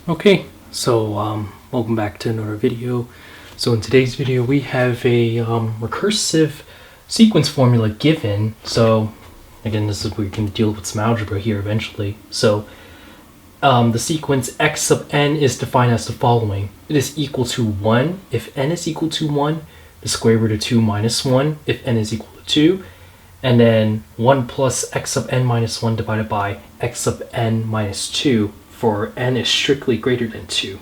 Okay, so welcome back to another video. So in today's video we have a recursive sequence formula given. So again, this is where you can deal with some algebra here eventually. So the sequence x sub n is defined as the following. It is equal to 1 if n is equal to 1, the square root of 2 minus 1 if n is equal to 2, and then 1 plus x sub n minus 1 divided by x sub n minus 2 for n is strictly greater than 2.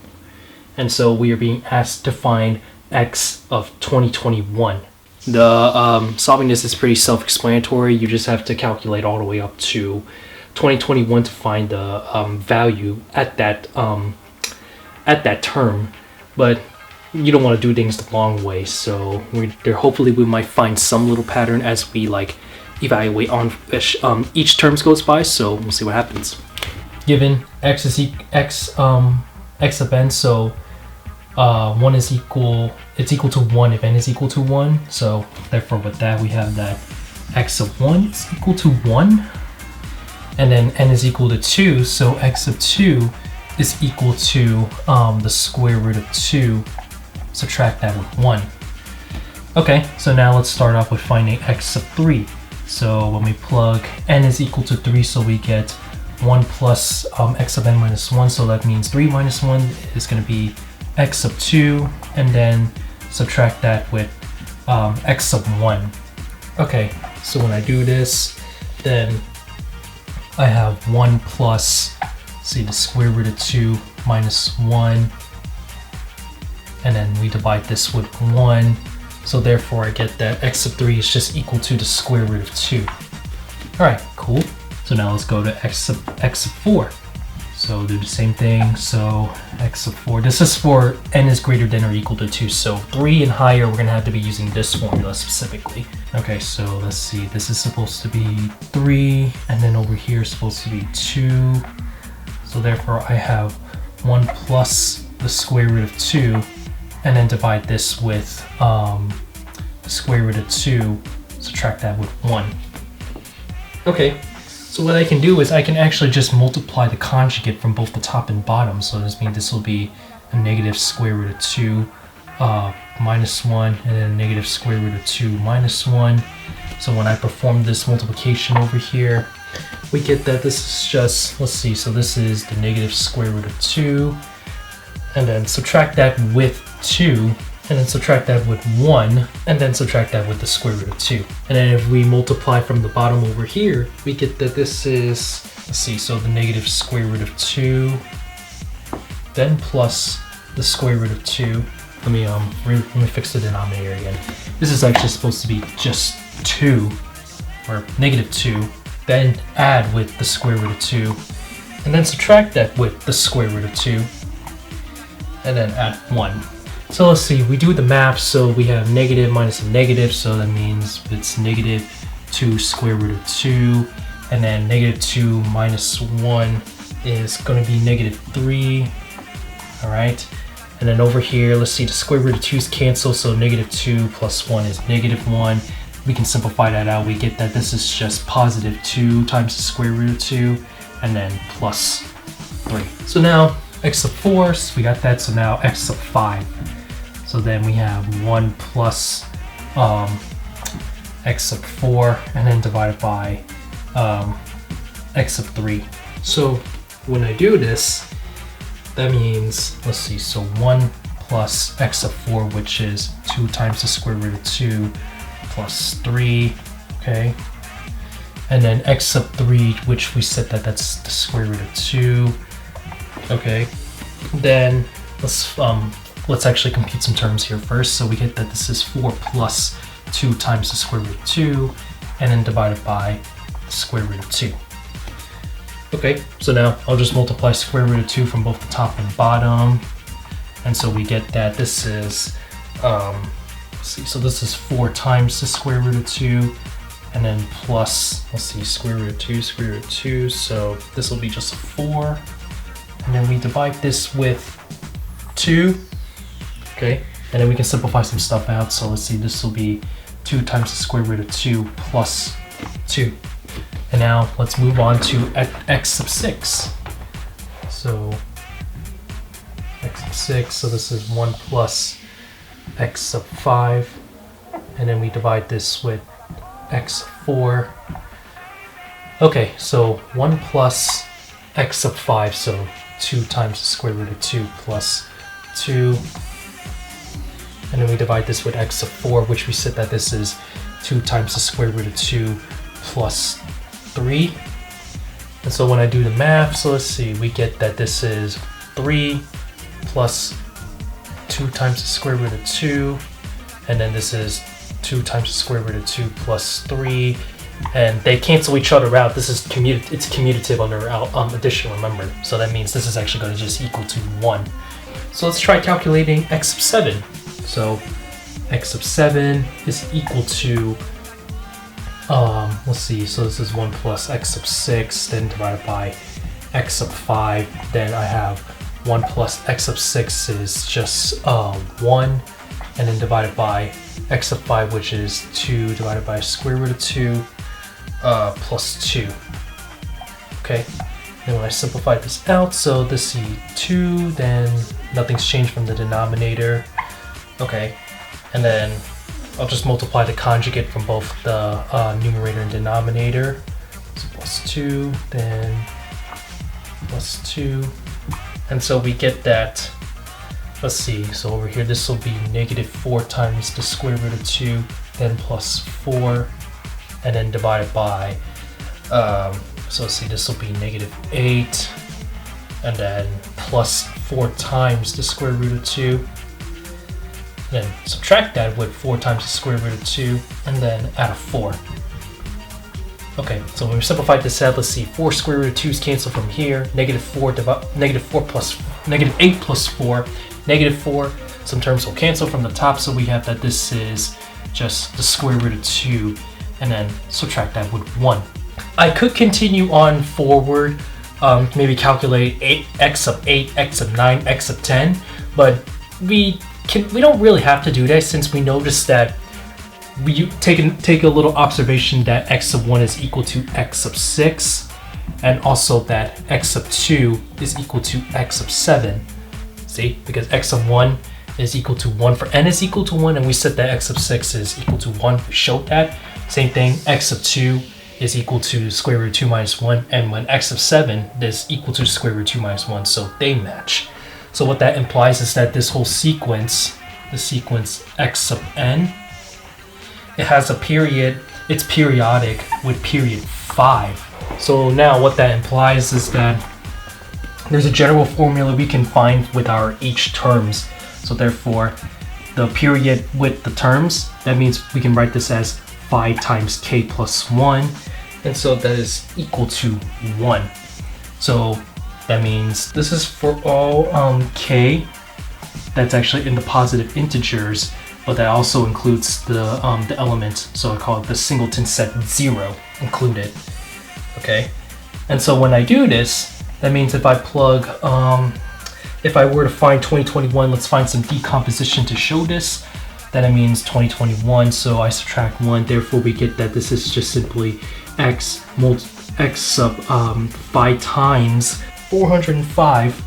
And so we are being asked to find x of 2021. The solving this is pretty self-explanatory. You just have to calculate all the way up to 2021 to find the value at that term, but you don't want to do things the long way. So hopefully we might find some little pattern as we evaluate on each terms goes by. So we'll see what happens. Given x is x sub n, so 1 is equal, it's equal to 1 if n is equal to 1. So therefore with that we have that x sub 1 is equal to 1, and then n is equal to 2, so x sub 2 is equal to the square root of 2, subtract that with 1. Okay, so now let's start off with finding x sub 3. So when we plug n is equal to 3, so we get 1 plus x sub n minus 1, so that means 3 minus 1 is going to be x sub 2, and then subtract that with x sub 1. Okay, so when I do this, then I have 1 plus, see, the square root of 2 minus 1, and then we divide this with 1, so therefore I get that x sub 3 is just equal to the square root of 2. Alright, cool. So now let's go to x sub 4. So do the same thing. So x sub 4, this is for n is greater than or equal to 2. So 3 and higher, we're going to have to be using this formula specifically. Okay, so let's see. This is supposed to be 3, and then over here is supposed to be 2. So therefore I have 1 plus the square root of 2, and then divide this with the square root of 2, subtract that with 1. Okay. So what I can do is I can actually just multiply the conjugate from both the top and bottom. So this means this will be a negative square root of 2 minus 1, and then negative square root of 2 minus 1. So when I perform this multiplication over here, we get that this is just, let's see, so this is the negative square root of 2, and then subtract that with 2, and then subtract that with 1, and then subtract that with the square root of 2. And then if we multiply from the bottom over here, we get that this is, let's see, so the negative square root of 2, then plus the square root of 2. Let me fix the denominator again. This is actually supposed to be just 2, or negative 2, then add with the square root of 2, and then subtract that with the square root of 2, and then add 1. So let's see, we do the math, so we have negative minus a negative, so that means it's negative 2 square root of 2, and then negative 2 minus 1 is going to be negative 3, alright? And then over here, let's see, the square root of 2's cancel, so negative 2 plus 1 is negative 1. We can simplify that out, we get that this is just positive 2 times the square root of 2, and then plus 3. So now, x sub 4, so we got that, so now x sub 5. So then we have 1 plus x sub 4, and then divided by x sub 3. So when I do this, that means, let's see, so 1 plus x sub 4, which is 2 times the square root of 2, plus 3, okay? And then x sub 3, which we said that that's the square root of 2, okay? Then let's actually compute some terms here first. So we get that this is 4 plus 2 times the square root of 2, and then divided by the square root of 2. Okay, so now I'll just multiply square root of 2 from both the top and bottom. And so we get that this is, let's see, so this is 4 times the square root of 2, and then plus, let's see, square root of 2, square root of 2. So this will be just a 4. And then we divide this with 2. Okay, and then we can simplify some stuff out. So let's see, this will be 2 times the square root of 2 plus 2. And now let's move on to x sub 6. So 6, so this is 1 plus x sub 5, and then we divide this with x sub 4. Okay, so 1 plus x sub 5, so 2 times the square root of 2 plus 2. And then we divide this with x sub 4, which we said that this is 2 times the square root of 2 plus 3. And so when I do the math, so let's see, we get that this is 3 plus 2 times the square root of 2, and then this is 2 times the square root of 2 plus 3, and they cancel each other out. This is it's commutative under addition, remember. So that means this is actually going to just equal to 1. So let's try calculating x sub 7. So x sub 7 is equal to, let's see, so this is 1 plus x sub 6, then divided by x sub 5, then I have 1 plus x sub 6 is just 1, and then divided by x sub 5, which is 2 divided by square root of 2 plus 2. Okay, then when I simplify this out, so this is 2, then nothing's changed from the denominator. Okay, and then I'll just multiply the conjugate from both the numerator and denominator. So plus 2, then plus 2. And so we get that, let's see, so over here this will be negative 4 times the square root of 2, then plus 4, and then divided by, so let's see, this will be negative 8, and then plus 4 times the square root of 2. Then subtract that with 4 times the square root of 2, and then add a 4. Okay, so when we simplify this out, let's see, 4 square root of 2's cancel from here. Negative 8 plus 4, negative 4. Some terms will cancel from the top, so we have that this is just the square root of 2, and then subtract that with 1. I could continue on forward, maybe calculate x sub 8, x sub 9, x sub 10, but we don't really have to do that, since we noticed that we take a little observation that x sub 1 is equal to x sub 6, and also that x sub 2 is equal to x sub 7. See, because x sub 1 is equal to 1 for n is equal to 1, and we said that x sub 6 is equal to 1. We showed that. Same thing, x sub 2 is equal to square root of 2 minus 1, and when x sub 7 is equal to square root of 2 minus 1, so they match. So what that implies is that this whole sequence, the sequence x sub n, it has a period, it's periodic with period 5. So now what that implies is that there's a general formula we can find with our each terms. So therefore, the period with the terms, that means we can write this as phi times k plus 1, and so that is equal to 1. So that means this is for all k that's actually in the positive integers, but that also includes the element, so I call it the singleton set 0 included. Okay, and so when I do this, that means if I plug, if I were to find 2021, let's find some decomposition to show this. Then it means 2021, so I subtract 1, therefore we get that this is just simply x sub 5 times 405.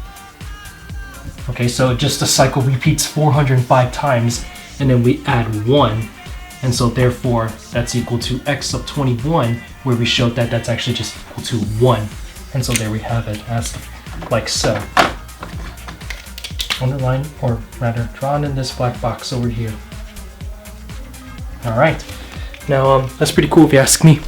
Okay, so just the cycle repeats 405 times, and then we add 1, and so therefore that's equal to x sub 21, where we showed that that's actually just equal to 1. And so there we have it, as like so. Underline, or rather drawn in this black box over here. Alright, now that's pretty cool if you ask me.